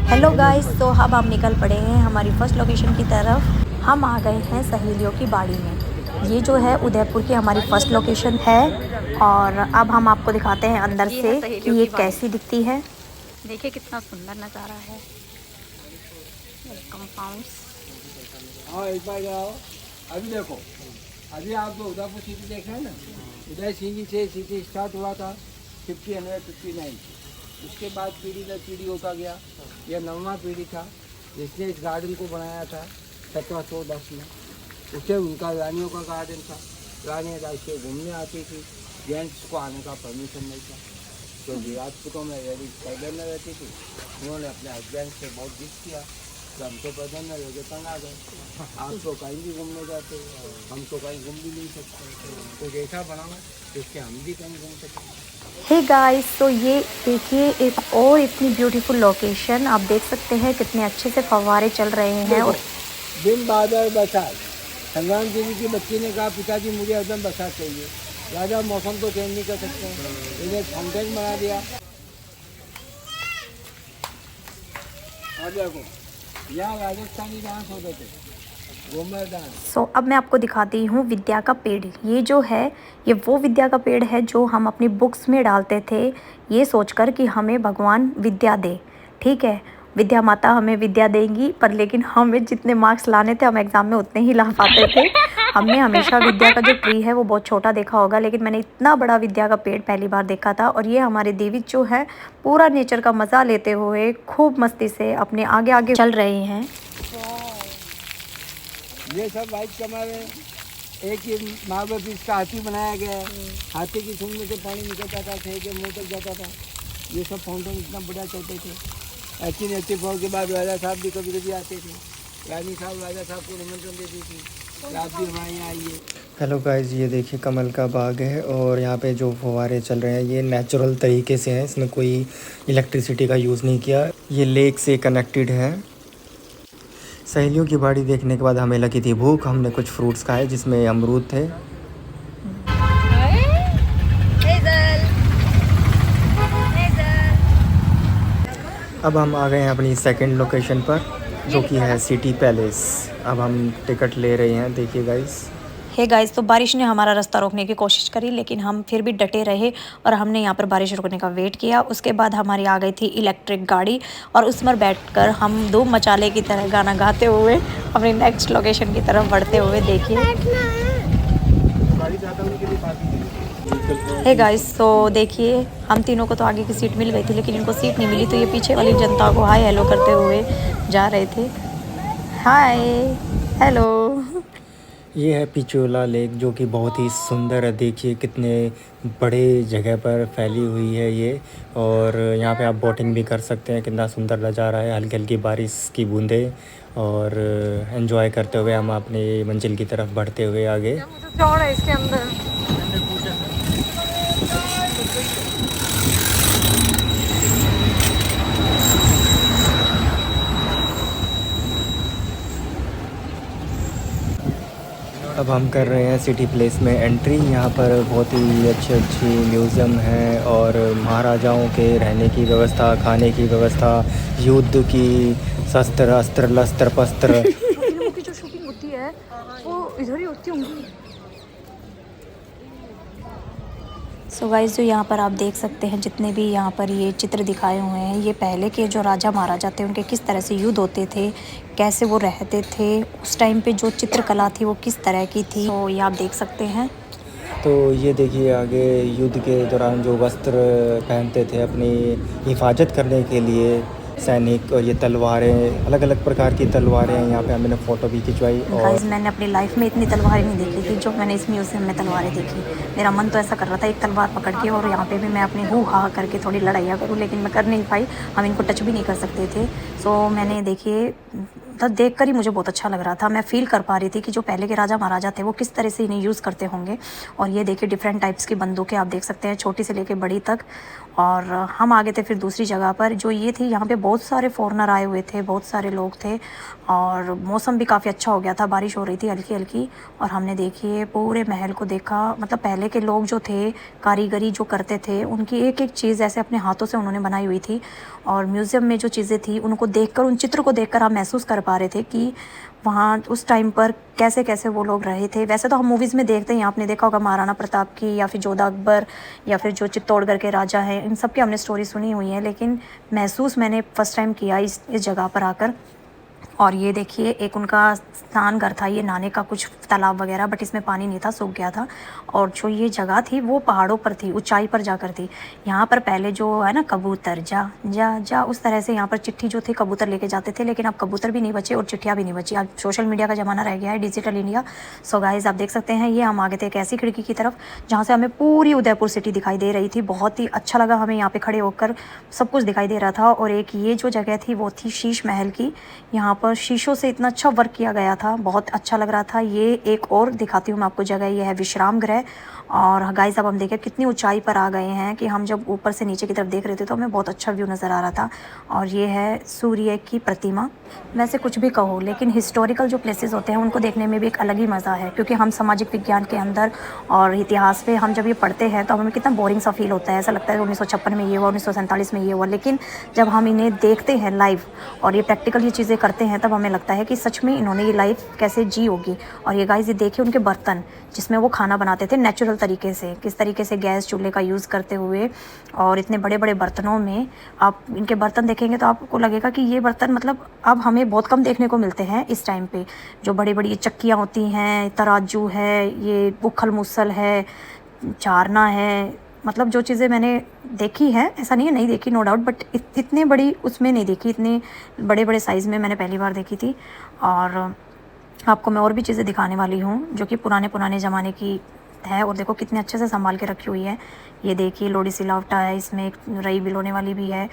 Hello guys, तो अब हम निकल पड़े हैं हमारी फर्स्ट लोकेशन की तरफ। हम आ गए हैं सहेलियों की बाड़ी में। ये जो है उदयपुर की हमारी फर्स्ट लोकेशन है और अब हम आपको दिखाते हैं अंदर से कि ये कैसी दिखती है। देखिए कितना सुंदर नज़ारा है। कंपाउंड्स। हाँ एक बार आओ। अभी देखो, अभी आप जो उदयपुर सिटी देख रहे हैं ना, उदय सिंह जी से सिटी स्टार्ट हुआ था 1559। उसके बाद पीढ़ी दर पीढ़ी होता गया। यह 9वां पीढ़ी था जिसने इस गार्डन को बनाया था 1710 में। उसे उनका रानियों का गार्डन था। रानियाँ राष्ट्रीय घूमने आती थी, जेंट्स को आने का परमिशन नहीं था क्योंकि राजपूतों में लेडीज पैदल में रहती थी। उन्होंने अपने हस्बैंड से बहुत जिद किया कि हम तो पैदल में रह तंग आ गए, आप तो कहीं भी घूमने जाते, हम तो कहीं घूम भी नहीं सकते, कुछ ऐसा बनाओ जिससे हम भी कहीं घूम सकें। हे गाइस, तो ये देखिए एक और इतनी ब्यूटीफुल लोकेशन। आप देख सकते हैं कितने अच्छे से फव्वारे चल रहे हैं। और दिन बादल बरसात। संग्राम देवी की बच्ची ने कहा पिताजी मुझे एकदम बरसात चाहिए। राजा मौसम को चेंज नहीं कर सकते, इन्हें फाउंटेन बना दिया। और देखो यहाँ राजस्थानी डांस होते थे, घूमर डांस। अब मैं आपको दिखाती हूँ विद्या का पेड़। ये जो है ये वो विद्या का पेड़ है जो हम अपनी बुक्स में डालते थे, ये सोचकर कि हमें भगवान विद्या दे। ठीक है, विद्या माता हमें विद्या देंगी, पर लेकिन हमें जितने मार्क्स लाने थे हम एग्ज़ाम में उतने ही ला पाते थे। हमने हमेशा विद्या का जो ट्री है वो बहुत छोटा देखा होगा, लेकिन मैंने इतना बड़ा विद्या का पेड़ पहली बार देखा था। और ये हमारे देवी जो है पूरा नेचर का मज़ा लेते हुए खूब मस्ती से अपने आगे आगे चल रहे हैं। ये सब वाइट कमर है। एक ही मार्बल पीस का हाथी बनाया गया है। हाथी की सूंड में से पानी निकलता था, थे के मुँह तक जाता था। ये सब फाउंटेन इतना बड़ा चलते थे। 1884 के बाद राजा साहब भी कभी कभी आते थे। रानी साहब राजा साहब को निमंत्रण देती थी, आप भी हमारे यहाँ आइए। हेलो गाइस, ये देखिए कमल का बाग है और यहाँ पे जो फव्वारे चल रहे हैं ये नेचुरल तरीके से हैं, इसमें कोई इलेक्ट्रिसिटी का यूज़ नहीं किया। ये लेक से कनेक्टेड है। सहेलियों की बाड़ी देखने के बाद हमें लगी थी भूख, हमने कुछ फ्रूट्स खाए जिसमें अमरूद थे। अब हम आ गए हैं अपनी सेकंड लोकेशन पर जो कि है सिटी पैलेस। अब हम टिकट ले रहे हैं, देखिए गाइस। हे गाइस, तो बारिश ने हमारा रास्ता रोकने की कोशिश करी, लेकिन हम फिर भी डटे रहे और हमने यहाँ पर बारिश रुकने का वेट किया। उसके बाद हमारी आ गई थी इलेक्ट्रिक गाड़ी और उस पर बैठकर हम धूम मचाले की तरह गाना गाते हुए अपनी नेक्स्ट लोकेशन की तरफ बढ़ते हुए देखिए। हे गाइस, तो देखिए हम तीनों को तो आगे की सीट मिल गई थी, लेकिन इनको सीट नहीं मिली, तो ये पीछे वाली जनता को हाय हेलो करते हुए जा रहे थे। Hi hello. ये है पिचोला लेक जो कि बहुत ही सुंदर है। देखिए कितने बड़े जगह पर फैली हुई है ये, और यहाँ पे आप बोटिंग भी कर सकते हैं। कितना सुंदर नज़ारा है, हल्की हल्की बारिश की बूंदें, और एंजॉय करते हुए हम अपनी मंजिल की तरफ बढ़ते हुए आगे। इसके अंदर अब हम कर रहे हैं सिटी प्लेस में एंट्री। यहाँ पर बहुत ही अच्छी अच्छी म्यूज़ियम है और महाराजाओं के रहने की व्यवस्था, खाने की व्यवस्था, युद्ध की शस्त्र अस्त्र लस्त्र पस्त्र। फिल्मों की जो शूटिंग होती है वो इधर ही होती होंगी। सो गाइस, जो यहाँ पर आप देख सकते हैं जितने भी यहाँ पर ये चित्र दिखाए हुए हैं, ये पहले के जो राजा महाराजा थे उनके किस तरह से युद्ध होते थे, कैसे वो रहते थे, उस टाइम पे जो चित्रकला थी वो किस तरह की थी, तो ये आप देख सकते हैं। तो ये देखिए आगे युद्ध के दौरान जो वस्त्र पहनते थे अपनी हिफाजत करने के लिए सैनिक, और ये तलवारें, अलग अलग प्रकार की तलवारें हैं। यहाँ पे मैंने फ़ोटो भी खिंचवाई। और गाइस, मैंने अपनी लाइफ में इतनी तलवारें नहीं देखी थी जो मैंने इस म्यूज़ियम में तलवारें देखी। मेरा मन तो ऐसा कर रहा था एक तलवार पकड़ के और यहाँ पे भी मैं अपनी हू हा करके थोड़ी लड़ाइयाँ करूँ, लेकिन मैं कर नहीं पाई। हम इनको टच भी नहीं कर सकते थे। मैंने देखिए मतलब देख कर ही मुझे बहुत अच्छा लग रहा था। मैं फील कर पा रही थी कि जो पहले के राजा महाराजा थे वो किस तरह से इन्हें यूज़ करते होंगे। और ये देखिए डिफरेंट टाइप्स की बंदूकें आप देख सकते हैं, छोटी से लेके बड़ी तक। और हम आ गए थे फिर दूसरी जगह पर जो ये थी। यहाँ पे बहुत सारे फॉरेनर आए हुए थे, बहुत सारे लोग थे और मौसम भी काफ़ी अच्छा हो गया था, बारिश हो रही थी हल्की हल्की। और हमने देखिए पूरे महल को देखा। मतलब पहले के लोग जो थे, कारीगरी जो करते थे, उनकी एक एक चीज़ ऐसे अपने हाथों से उन्होंने बनाई हुई थी। और म्यूज़ियम में जो चीज़ें थी उनको देखकर, उन चित्र को देखकर हम महसूस कर पा रहे थे कि वहाँ उस टाइम पर कैसे कैसे वो लोग रहे थे। वैसे तो हम मूवीज़ में देखते हैं, आपने देखा होगा महाराणा प्रताप की या फिर जोधा अकबर या फिर जो चित्तौड़गढ़ के राजा हैं, इन सब की हमने स्टोरी सुनी हुई है, लेकिन महसूस मैंने फ़र्स्ट टाइम किया इस जगह पर आकर। और ये देखिए एक उनका स्नान घर था, ये नहाने का कुछ तालाब वगैरह, बट इसमें पानी नहीं था, सूख गया था। और जो ये जगह थी वो पहाड़ों पर थी, ऊंचाई पर जाकर थी। यहाँ पर पहले जो है ना कबूतर जा जा जा, उस तरह से यहाँ पर चिट्ठी जो थी कबूतर लेके जाते थे, लेकिन अब कबूतर भी नहीं बचे और चिट्ठियाँ भी नहीं बची। अब सोशल मीडिया का ज़माना रह गया है, डिजिटल इंडिया। सो गाइस आप देख सकते हैं, ये हम आगे थे एक ऐसी खिड़की की तरफ जहाँ से हमें पूरी उदयपुर सिटी दिखाई दे रही थी। बहुत ही अच्छा लगा हमें यहाँ पे खड़े होकर, सब कुछ दिखाई दे रहा था। और एक ये जो जगह थी वो थी शीश महल की। यहाँ पर शीशों से इतना अच्छा वर्क किया गया था, बहुत अच्छा लग रहा था। ये एक और दिखाती हूँ मैं आपको जगह, ये है विश्राम गृह। और गाइस अब हम देखें कितनी ऊंचाई पर आ गए हैं कि हम जब ऊपर से नीचे की तरफ देख रहे थे तो हमें बहुत अच्छा व्यू नज़र आ रहा था। और ये है सूर्य की प्रतिमा। वैसे कुछ भी कहो, लेकिन हिस्टोरिकल जो प्लेसेस होते हैं उनको देखने में भी एक अलग ही मज़ा है, क्योंकि हम सामाजिक विज्ञान के अंदर और इतिहास पे हम जब ये पढ़ते हैं तो हमें कितना बोरिंग सा फील होता है। ऐसा लगता है 1956 में ये हुआ, 1947 में ये हुआ, लेकिन जब हम इन्हें देखते हैं लाइव और ये प्रैक्टिकल ये चीज़ें करते हैं तब हमें लगता है कि सच में इन्होंने ये लाइफ कैसे जी होगी। और ये गाइस ये देखिए उनके बर्तन जिसमें वो खाना बनाते थे नेचुरल तरीके से, किस तरीके से गैस चूल्हे का यूज़ करते हुए, और इतने बड़े बड़े बर्तनों में आप इनके बर्तन देखेंगे तो आपको लगेगा कि ये बर्तन मतलब अब हमें बहुत कम देखने को मिलते हैं इस टाइम पे। जो बड़ी बड़ी चक्कियाँ होती हैं, तराजू है, ये उखल मुसल है, चारना है, मतलब जो चीज़ें मैंने देखी है, ऐसा नहीं है नहीं देखी नो डाउट, बट इतने बड़ी उसमें नहीं देखी, इतने बड़े बड़े साइज़ में मैंने पहली बार देखी थी। और आपको मैं और भी चीज़ें दिखाने वाली हूँ जो कि पुराने ज़माने की है। और देखो कितने अच्छे से संभाल के रखी हुई है। ये देखिए लोडी सिलावटा है, इसमें एक रई बिलोने वाली भी है।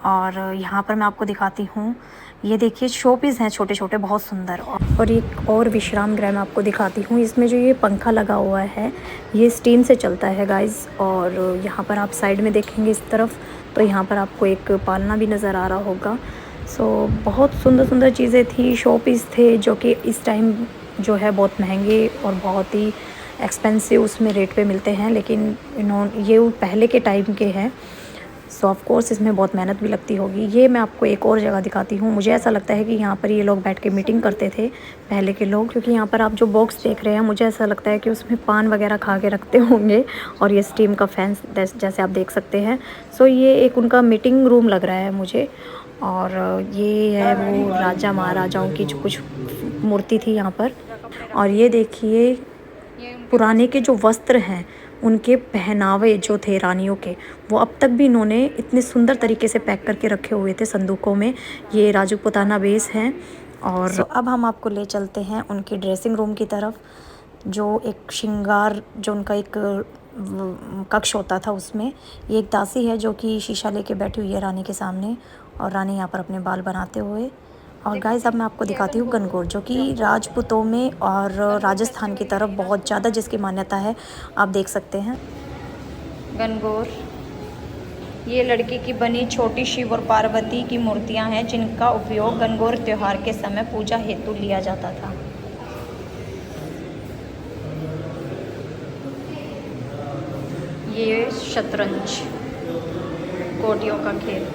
और यहाँ पर मैं आपको दिखाती हूँ, ये देखिए शो पीस हैं छोटे छोटे, बहुत सुंदर। और एक और विश्राम गृह मैं आपको दिखाती हूँ। इसमें जो ये पंखा लगा हुआ है ये स्टीम से चलता है गाइस। और यहाँ पर आप साइड में देखेंगे इस तरफ तो यहाँ पर आपको एक पालना भी नज़र आ रहा होगा। सो बहुत सुंदर सुंदर चीज़ें थी, शो पीस थे जो कि इस टाइम जो है बहुत महंगे और बहुत ही एक्सपेंसिव उसमें रेट पे मिलते हैं, लेकिन ये पहले के टाइम के हैं। सो ऑफ कोर्स इसमें बहुत मेहनत भी लगती होगी। ये मैं आपको एक और जगह दिखाती हूँ। मुझे ऐसा लगता है कि यहाँ पर ये लोग बैठ के मीटिंग करते थे पहले के लोग, क्योंकि यहाँ पर आप जो बॉक्स देख रहे हैं मुझे ऐसा लगता है कि उसमें पान वगैरह खा के रखते होंगे। और ये स्टीम का फैन जैसे आप देख सकते हैं। सो ये एक उनका मीटिंग रूम लग रहा है मुझे। और ये है वो राजा महाराजाओं की जो कुछ मूर्ति थी यहाँ पर। और ये देखिए पुराने के जो वस्त्र हैं, उनके पहनावे जो थे रानियों के, वो अब तक भी इन्होंने इतने सुंदर तरीके से पैक करके रखे हुए थे संदूकों में। ये राजपूताना बेस हैं। और अब हम आपको ले चलते हैं उनकी ड्रेसिंग रूम की तरफ, जो एक श्रृंगार जो उनका एक कक्ष होता था उसमें। ये एक दासी है जो कि शीशा लेके बैठी हुई है रानी के सामने, और रानी यहाँ पर अपने बाल बनाते हुए। और गाइस अब मैं आपको दिखाती हूँ गणगौर, जो कि राजपूतों में और राजस्थान की तरफ बहुत ज़्यादा जिसकी मान्यता है, आप देख सकते हैं। गणगौर ये लड़की की बनी छोटी शिव और पार्वती की मूर्तियाँ हैं जिनका उपयोग गणगौर त्यौहार के समय पूजा हेतु लिया जाता था। ये शतरंज गोटियों का खेल।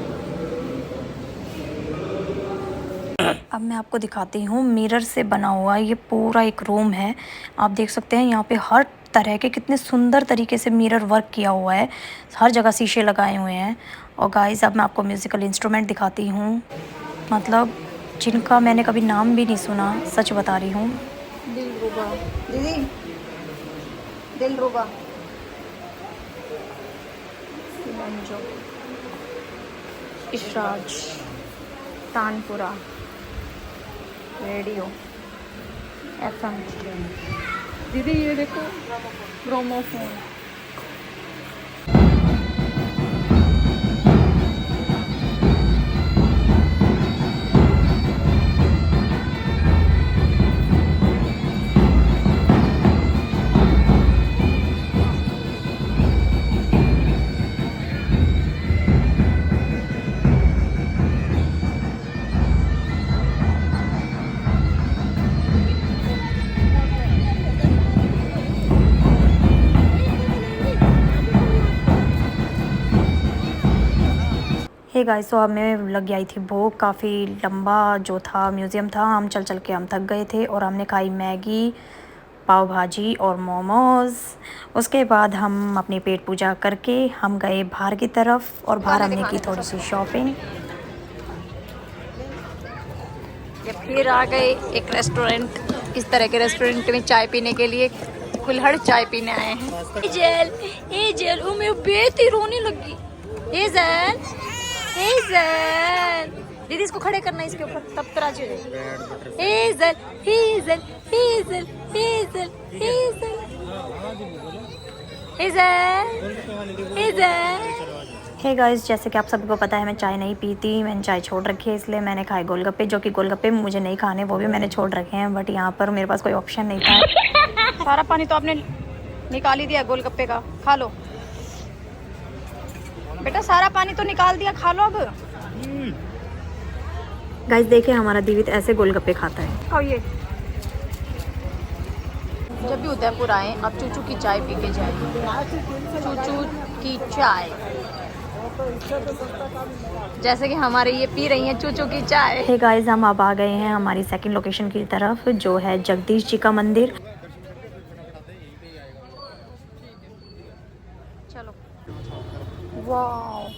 अब मैं आपको दिखाती हूँ मिरर से बना हुआ ये पूरा एक रूम है। आप देख सकते हैं यहाँ पे हर तरह के कितने सुंदर तरीके से मिरर वर्क किया हुआ है, हर जगह शीशे लगाए हुए हैं। और गाइस अब मैं आपको म्यूज़िकल इंस्ट्रूमेंट दिखाती हूँ, मतलब जिनका मैंने कभी नाम भी नहीं सुना, सच बता रही हूँ। दिलरुबा दीदी, दिलरुबा, इशराज, तानपुरा, रेडियो, FM। दीदी ये देखो ग्रामोफोन। हे गाइस, तो हमें लग गई थी भूख। काफ़ी लंबा जो था म्यूज़ियम था, हम चल चल के हम थक गए थे और हमने खाई मैगी, पाव भाजी और मोमोज़। उसके बाद हम अपनी पेट पूजा करके हम गए बाहर की तरफ और बाहर हमने की थोड़ी सी शॉपिंग। ये फिर आ गए एक रेस्टोरेंट। इस तरह के रेस्टोरेंट में चाय पीने के लिए कुल्हड़ चाय पीने आए हैं। एजल उमे बेटी रोने लगी। एजल दीदी इसको खड़े करना इसके ऊपर, तब तराजू दे। एजल एजल एजल एजल एजल एजल। हे गाइस, जैसे कि आप सभी को पता है मैं चाय नहीं पीती, मैंने चाय छोड़ रखी है, इसलिए मैंने खाए गोलगप्पे, जो कि गोलगप्पे मुझे नहीं खाने, वो भी मैंने छोड़ रखे हैं। बट यहाँ पर मेरे पास कोई ऑप्शन नहीं था। सारा पानी तो आपने निकाल ही दिया गोलगप्पे का, खा लो बेटा, सारा पानी तो निकाल दिया, खा लो अब। गाइस देखिए, हमारा दीवित ऐसे गोलगप्पे खाता है। खाओ ये। जब भी उदयपुर आए अब चूचू की चाय पी के जाए। चूचू की चाय, जैसे कि हमारे ये पी रही हैं चूचू की चाय। हे गाइस, हम अब आ गए हैं हमारी सेकंड लोकेशन की तरफ, जो है जगदीश जी का मंदिर। चलो। वाओ,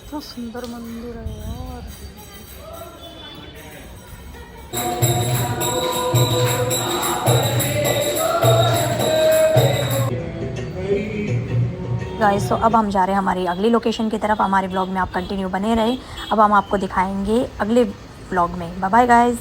कितना सुंदर मंदिर है यार। गाइस, तो अब हम जा रहे हैं हमारी अगली लोकेशन की तरफ। हमारे ब्लॉग में आप कंटिन्यू बने रहे। अब हम आपको दिखाएंगे अगले ब्लॉग में। Bye bye guys.